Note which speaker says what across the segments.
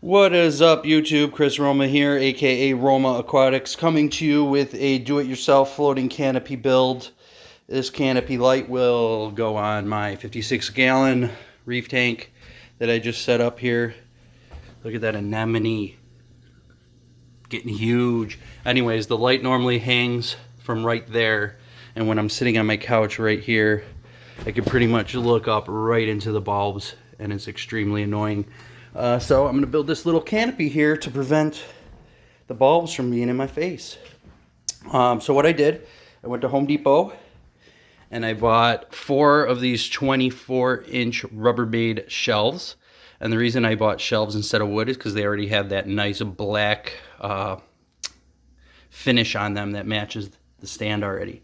Speaker 1: What is up, YouTube? Chris Roma here, aka Roma Aquatics, coming to you with a do-it-yourself floating canopy build. This canopy light will go on my 56-gallon reef tank that I just set up here. Look at that anemone. Getting huge. Anyways, the light normally hangs from right there, and when I'm sitting on my couch right here, I can pretty much look up right into the bulbs, and it's extremely annoying. So I'm going to build this little canopy here to prevent the bulbs from being in my face. So what I did, I went to Home Depot and I bought 4 of these 24-inch Rubbermaid shelves. And the reason I bought shelves instead of wood is because they already have that nice black finish on them that matches the stand already.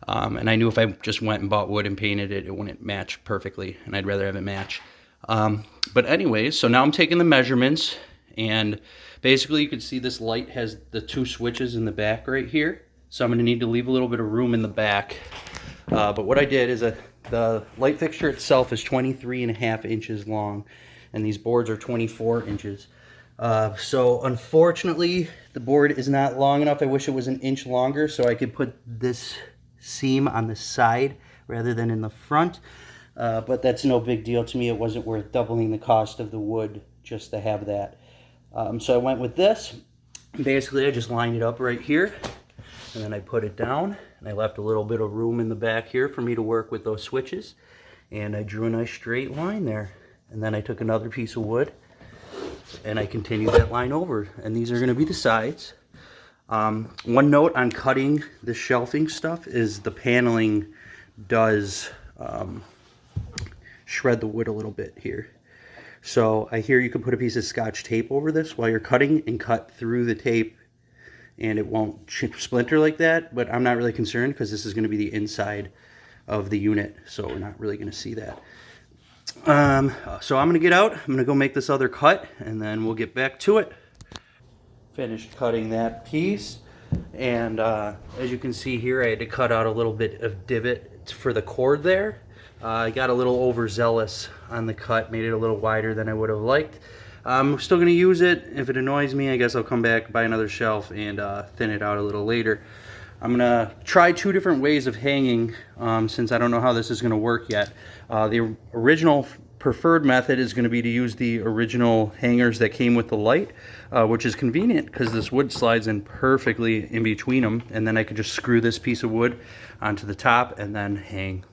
Speaker 1: And I knew if I just went and bought wood and painted it, it wouldn't match perfectly, and I'd rather have it match. But anyways, so now I'm taking the measurements, and basically you can see this light has the 2 switches in the back right here. So I'm going to need to leave a little bit of room in the back. But what I did is the light fixture itself is 23.5 inches long, and these boards are 24 inches. So unfortunately, the board is not long enough. I wish it was an inch longer so I could put this seam on the side rather than in the front. But that's no big deal to me. It wasn't worth doubling the cost of the wood just to have that. So I went with this. Basically, I just lined it up right here, and then I put it down, and I left a little bit of room in the back here for me to work with those switches, and I drew a nice straight line there. And then I took another piece of wood, and I continued that line over, and these are going to be the sides. One note on cutting the shelving stuff is the paneling does shred the wood a little bit here. So I hear you can put a piece of Scotch tape over this while you're cutting and cut through the tape, and it won't splinter like that, but I'm not really concerned because this is going to be the inside of the unit, so we're not really going to see that. So I'm going to get out, I'm going to go make this other cut, and then we'll get back to it. Finished cutting that piece, and as you can see here, I had to cut out a little bit of divot for the cord there. I got a little overzealous on the cut, made it a little wider than I would have liked. I'm still going to use it. If it annoys me, I guess I'll come back, buy another shelf, and thin it out a little later. I'm going to try 2 different ways of hanging since I don't know how this is going to work yet. The original preferred method is going to be to use the original hangers that came with the light, which is convenient because this wood slides in perfectly in between them, and then I could just screw this piece of wood onto the top and then hang.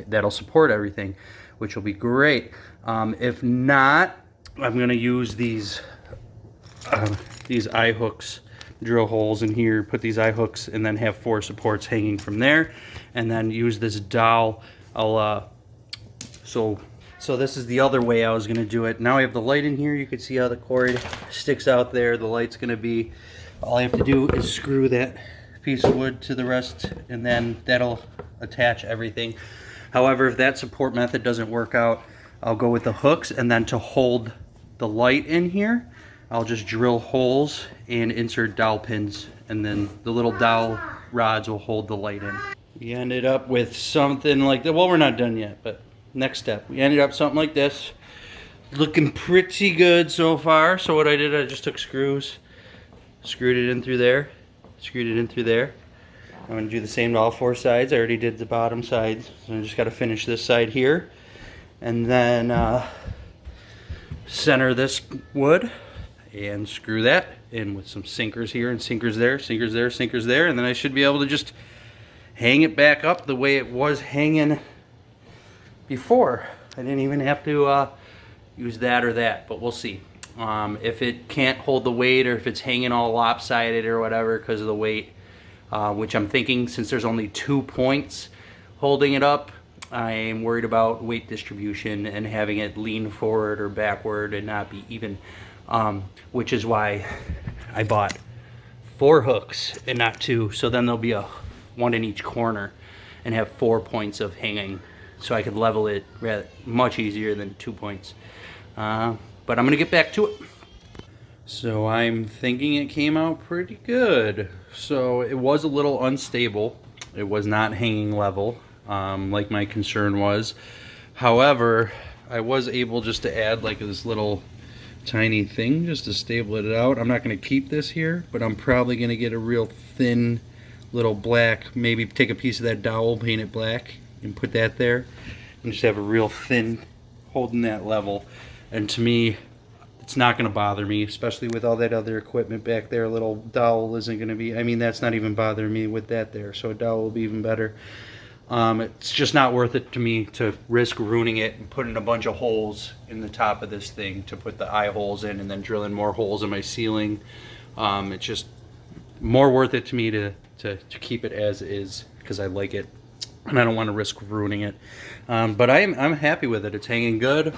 Speaker 1: That'll support everything, which will be great. If not, I'm going to use these eye hooks, drill holes in here, put these eye hooks, and then have 4 supports hanging from there, and then use this dowel. So this is the other way I was going to do it. Now I have the light in here. You can see how the cord sticks out there. The light's going to be, all I have to do is screw that piece of wood to the rest, and then that'll attach everything. However, if that support method doesn't work out, I'll go with the hooks, and then to hold the light in here, I'll just drill holes and insert dowel pins, and then the little dowel rods will hold the light in. We ended up with something like that. Well, we're not done yet, but next step. We ended up something like this. Looking pretty good so far. So what I did, I just took screws, screwed it in through there, screwed it in through there. I'm going to do the same to all 4 sides. I already did the bottom sides, so I just got to finish this side here. And then center this wood and screw that in with some sinkers here and sinkers there, sinkers there, sinkers there. And then I should be able to just hang it back up the way it was hanging before. I didn't even have to use that or that, but we'll see. If it can't hold the weight, or if it's hanging all lopsided or whatever because of the weight, which I'm thinking, since there's only 2 points holding it up, I'm worried about weight distribution and having it lean forward or backward and not be even, which is why I bought 4 hooks and not 2, so then there'll be 1 in each corner and have 4 points of hanging, so I could level it much easier than 2 points. But I'm going to get back to it. So I'm thinking it came out pretty good. So it was a little unstable. It was not hanging level, like my concern was. However, I was able just to add like this little tiny thing just to stable it out. I'm not going to keep this here, but I'm probably going to get a real thin little black, maybe take a piece of that dowel, paint it black, and put that there, and just have a real thin holding that level. And to me, it's not going to bother me, especially with all that other equipment back there. A little dowel isn't going to be, I mean, that's not even bothering me with that there, so a dowel will be even better. It's just not worth it to me to risk ruining it and putting a bunch of holes in the top of this thing to put the eye holes in and then drilling more holes in my ceiling. It's just more worth it to me to keep it as is, because I like it and I don't want to risk ruining it. But I'm happy with it. It's hanging good.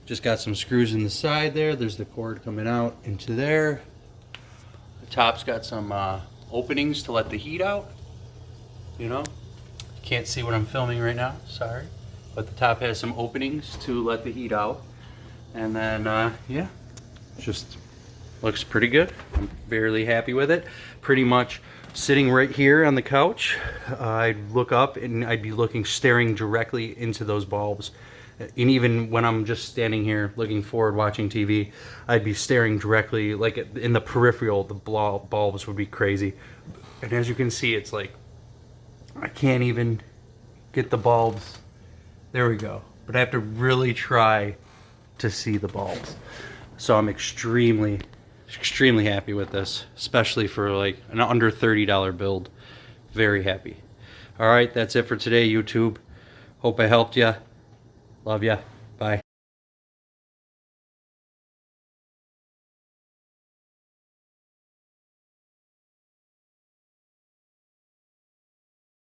Speaker 1: Just got some screws in the side there. There's the cord coming out into there. The top's got some openings to let the heat out. You know, can't see what I'm filming right now, sorry. But the top has some openings to let the heat out. And then, yeah, just looks pretty good. I'm fairly happy with it. Pretty much sitting right here on the couch, I'd look up and I'd be staring directly into those bulbs. And even when I'm just standing here looking forward watching TV, I'd be staring directly, like in the peripheral, the bulbs would be crazy. And as you can see, it's like, I can't even get the bulbs. There we go. But I have to really try to see the bulbs. So I'm extremely happy with this, especially for like an under $30 build. Very happy. All right, that's it for today, YouTube. Hope I helped you. Love ya.